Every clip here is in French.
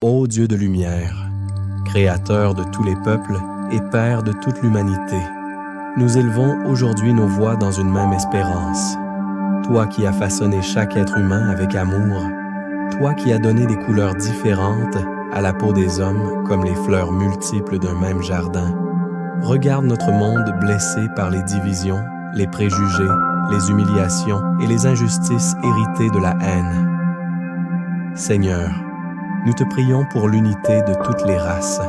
Ô Dieu de lumière, Créateur de tous les peuples et Père de toute l'humanité, nous élevons aujourd'hui nos voix dans une même espérance. Toi qui as façonné chaque être humain avec amour, toi qui as donné des couleurs différentes à la peau des hommes comme les fleurs multiples d'un même jardin, regarde notre monde blessé par les divisions, les préjugés, les humiliations et les injustices héritées de la haine. Seigneur, nous te prions pour l'unité de toutes les races,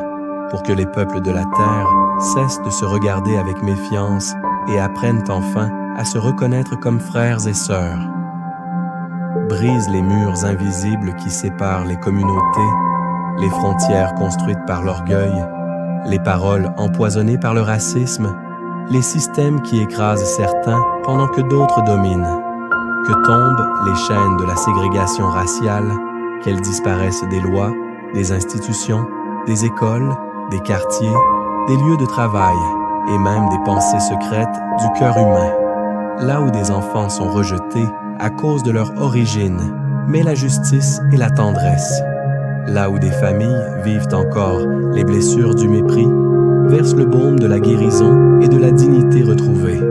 pour que les peuples de la terre cessent de se regarder avec méfiance et apprennent enfin à se reconnaître comme frères et sœurs. Brise les murs invisibles qui séparent les communautés, les frontières construites par l'orgueil, les paroles empoisonnées par le racisme, les systèmes qui écrasent certains pendant que d'autres dominent. Que tombent les chaînes de la ségrégation raciale, qu'elles disparaissent des lois, des institutions, des écoles, des quartiers, des lieux de travail et même des pensées secrètes du cœur humain. Là où des enfants sont rejetés à cause de leur origine, mais la justice et la tendresse. Là où des familles vivent encore les blessures du mépris, verse le baume de la guérison et de la dignité retrouvée.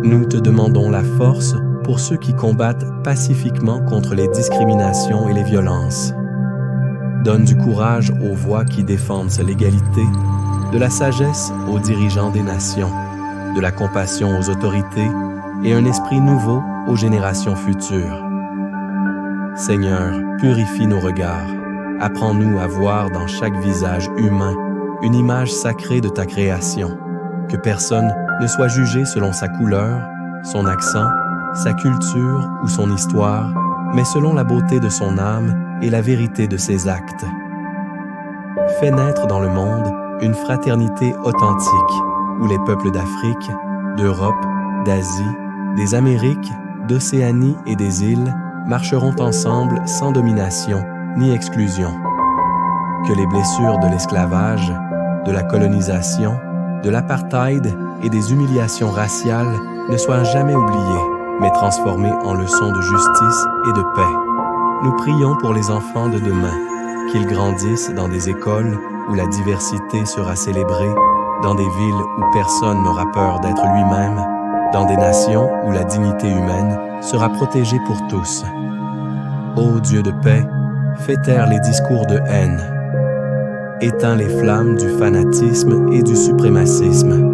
Nous te demandons la force pour ceux qui combattent pacifiquement contre les discriminations et les violences. Donne du courage aux voix qui défendent l'égalité, de la sagesse aux dirigeants des nations, de la compassion aux autorités et un esprit nouveau aux générations futures. Seigneur, purifie nos regards. Apprends-nous à voir dans chaque visage humain une image sacrée de ta création, que personne ne soit jugé selon sa couleur, son accent, sa culture ou son histoire, mais selon la beauté de son âme et la vérité de ses actes. Fais naître dans le monde une fraternité authentique, où les peuples d'Afrique, d'Europe, d'Asie, des Amériques, d'Océanie et des îles marcheront ensemble sans domination ni exclusion. Que les blessures de l'esclavage, de la colonisation, de l'apartheid et des humiliations raciales ne soient jamais oubliées, mais transformées en leçons de justice et de paix. Nous prions pour les enfants de demain, qu'ils grandissent dans des écoles où la diversité sera célébrée, dans des villes où personne n'aura peur d'être lui-même, dans des nations où la dignité humaine sera protégée pour tous. Ô Dieu de paix, fais taire les discours de haine. Éteins les flammes du fanatisme et du suprémacisme.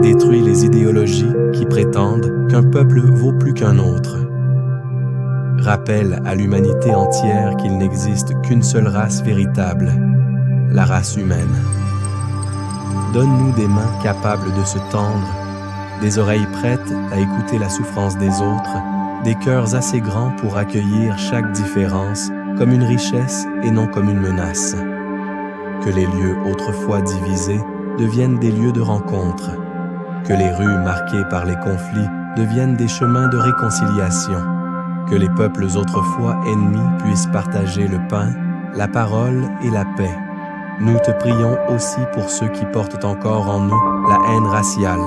Détruis les idéologies qui prétendent qu'un peuple vaut plus qu'un autre. Rappelle à l'humanité entière qu'il n'existe qu'une seule race véritable, la race humaine. Donne-nous des mains capables de se tendre, des oreilles prêtes à écouter la souffrance des autres, des cœurs assez grands pour accueillir chaque différence comme une richesse et non comme une menace. Que les lieux autrefois divisés deviennent des lieux de rencontre, que les rues marquées par les conflits deviennent des chemins de réconciliation, que les peuples autrefois ennemis puissent partager le pain, la parole et la paix. Nous te prions aussi pour ceux qui portent encore en nous la haine raciale.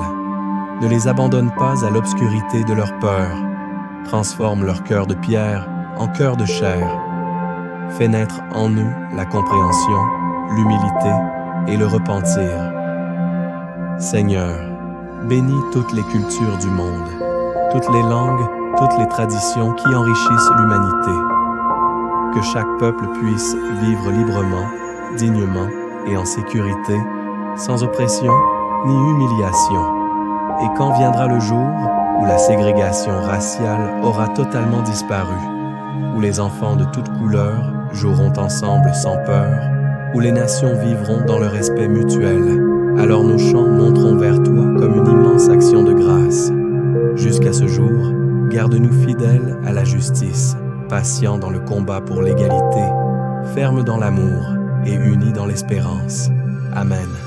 Ne les abandonne pas à l'obscurité de leur peur. Transforme leur cœur de pierre en cœur de chair. Fais naître en eux la compréhension, l'humilité et le repentir. Seigneur, bénis toutes les cultures du monde, toutes les langues, toutes les traditions qui enrichissent l'humanité. Que chaque peuple puisse vivre librement, dignement et en sécurité, sans oppression ni humiliation. Et quand viendra le jour où la ségrégation raciale aura totalement disparu, où les enfants de toutes couleurs joueront ensemble sans peur, où les nations vivront dans le respect mutuel, alors nos chants monteront vers toi comme une immense action de grâce. Jusqu'à ce jour, garde-nous fidèles à la justice, patients dans le combat pour l'égalité, fermes dans l'amour et unis dans l'espérance. Amen.